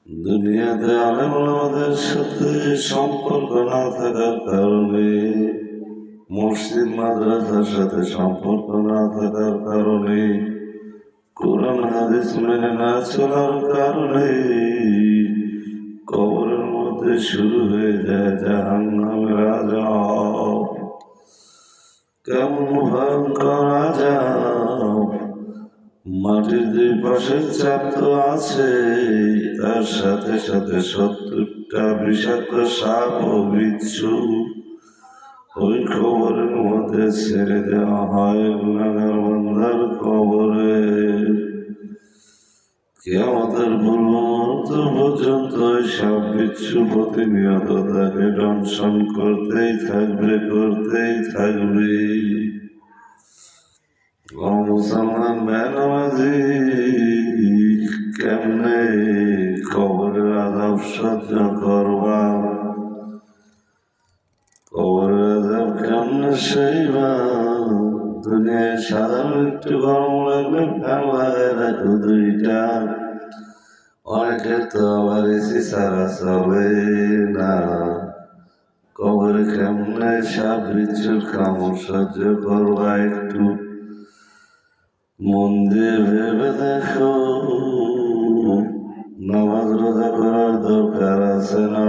দুনিয়াতে আলেম ওলামাদের সাথে সম্পর্ক না থাকার কারণে, মসজিদ মাদ্রাসার সাথে সম্পর্ক না থাকার কারণে, কোরআন হাদিস মেনে না চলার কারণে কবরের মধ্যে শুরু হয়ে যায় জাহান্নামের আযাব। কেমন ভয়ঙ্কর আযাব! মাটির দুই পাশে চাপ তো আছে, তার সাথে সাথে 70টা বিষাক্ত সাপ ও বিচ্ছু ওই কবরের মধ্যে ছেড়ে দেওয়া হয় গুনাহগার বান্দার কবরে। কিয়ামতের পূর্ব মুহূর্ত পর্যন্ত ওই সাপ বিচ্ছু প্রতিনিয়ত তাকে দংশন করতেই থাকবে। ও মুসলমান বেনামাজি, কেমনে কবরের আযাব সহ্য করবা? কবরের আযাব কেমনে সইবা? দুনিয়ায় সাধারণ একটু গরম লাগলে ফ্যান লাগায় রাখো দুইটা। অনেকের তো আবার এসি ছাড়া চলে না। কবরে কেমনে সাপ বিচ্ছুর কামড় সহ্য করবা? একটু মন দিয়ে ভেবে দেখো, নামাজ রোজা করার দরকার আছে না?